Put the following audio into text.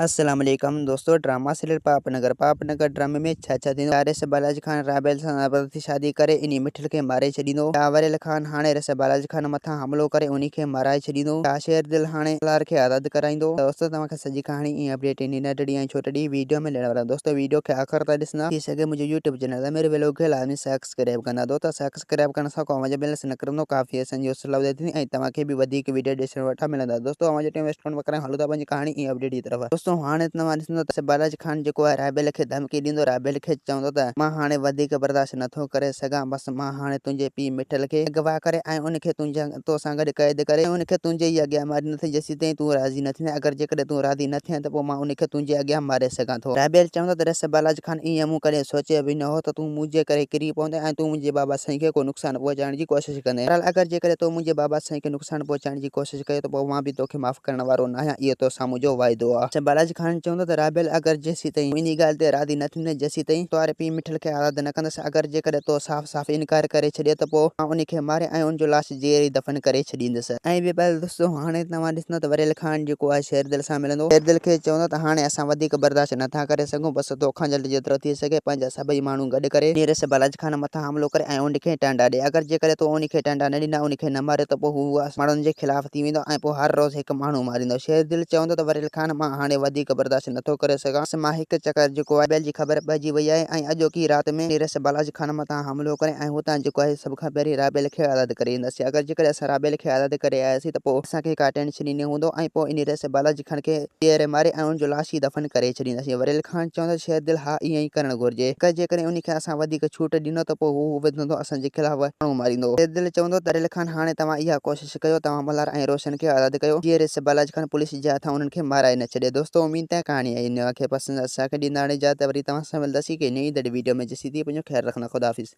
अस्सलाम वालेकुम दोस्तों। ड्रामा सीरियल पापनगर ड्रामे में छा थींदो। रस बालाजी खान राबेल सां ज़बरदस्ती शादी करे इन्ही मिठल खे मारे छॾींदो। वरेल खान हाणे रस बालाजी खान मथां हमलो करे उन्ही खे माराए छॾींदो। शेर दिल हाणे लार खे आज़ाद कराईंदो। दोस्तों तव्हांखे सॼी कहाणी ईअं अपडेट ईंदी नंढड़ी ऐं छोटड़ी वीडियो में ॾियण वारा। दोस्तों वीडियो खे आख़िर ताईं ॾिसंदा थी सघे मुंहिंजो यूट्यूब चैनल मेरे व्लॉग खे लाज़मी सब्सक्राइब कंदा। दोस्तों सब्सक्राइब करण सां को मुंहिंजे बैलेंस न करंदो काफ़ी असांजी सलाह थींदी ऐं तव्हांखे बि वधीक वीडियो ॾिसण वठा मिलंदा। दोस्तों हमारे टाइम वेस्ट न करें हलो था पंहिंजी कहाणी ईअं अपडेट जी तरफ। दोस्तों हाणे तव्हां ॾिसंदो बालाजी खान जेको आहे राबेल खे धमकी ॾींदो। राबेल खे चवंदो त मां हाणे वधीक बर्दाश्त नथो करे सघां। बस मां हाणे तुंहिंजे पीउ मिठल खे अगवा करे ऐं उनखे तोसां गॾु क़ैद करे उनखे तुंहिंजे ई अॻियां मारींदुसि जेसीं ताईं तूं राज़ी न थींदे। अगरि जेकॾहिं तूं राज़ी न थिए त पोइ मां उनखे तुंहिंजे अॻियां मारे सघां थो। राबेल चवंदो त रस बालाजी खान ईअं मूं कॾहिं सोचियो बि न हो त तूं मुंहिंजे करे किरी पवंदे ऐं तूं मुंहिंजे बाबा साईं खे को नुक़सानु पहुचाइण जी कोशिशि कंदे। अगरि जेकॾहिं तूं मुंहिंजे बाबा साईं खे नुक़सानु पहुचाइण जी कोशिशि कयो त पोइ मां बि तोखे माफ़ करण वारो न आहियां। इहो तो साम्हूं जो वाइदो आहे। बालाजी खान चवंदो त राबेल अगरि जेसीं ताईं इन ॻाल्हि ते राज़ी न थींदे जेसीं ताईं तोरे पीउ मिठल खे आज़ाद न कंदसि। अगरि जेकॾहिं तो साफ़ इनकार करे छॾे त पोइ मां उनखे मारे ऐं उनजो लाश जेर ई दफ़न करे छॾींदुसि। ऐं ॿिए ॿार दोस्तों हाणे तव्हां ॾिसंदो त वरेल खान जेको आहे शेर दिल सां मिलंदो। शेर दिल खे चवंदो त हाणे असां वधीक बर्दाश्त नथा करे सघूं। बसि तोखां जल्दी जेतिरो थी सघे पंहिंजा सभई माण्हू गॾु करे रस बालाजी खान मथां हमलो करे ऐं उनखे टांडा ॾे। अगरि जेकॾहिं तूं उनखे टांडा न ॾींदा उनखे न मारे त पोइ हू माण्हुनि जे ख़िलाफ़ थी वेंदो ऐं पोइ हर रोज़ हिकु माण्हू मारींदो। शेर दिल चवंदो त वरेल खान मां हाणे वधीक बर्दाश्त नथो करे सघां। मां हिकु चकर जेको आहे जी ख़बर पइजी वई आहे ऐं अॼोकी राति में रस बालाजी खान मथां हमलो करे ऐं हुतां जेको आहे सभ खां पहिरीं राबेल खे आज़ाद करे ईंदासीं। अगरि जेकॾहिं असां राबेल खे आज़ाद करे आयासीं त पोइ असांखे का टेंशन ई न हूंदो ऐं पोइ इन रस बालाजी खान खे ॿीहर मारे ऐं उनजो लाश ई दफ़न करे छॾींदासीं। वरेल खान चवंदो शेर दिल हा ईअं ई करणु घुरिजे। जेकॾहिं उनखे असां वधीक छूट ॾिनो त पोइ हू वधंदो असांजे ख़िलाफ़ माण्हू मारींदो। शेर दिल चवंदो त वरेल खान हाणे तव्हां इहा कोशिशि कयो तव्हां मल्हार ऐं रोशन खे आज़ाद कयो जीअं रस बालाजी खान पुलिस जे हथां उन्हनि खे माराए न छॾे। दोस्तों उमीद आहे कहाणी आहे इन खे पसंदि असांखे ॾींदा हाणे जा त वरी तव्हां सां मिलंदासीं कि नई वीडियो में जेसीं तीअं पंहिंजो ख़्यालु रखना। खुदा हाफ़िज़।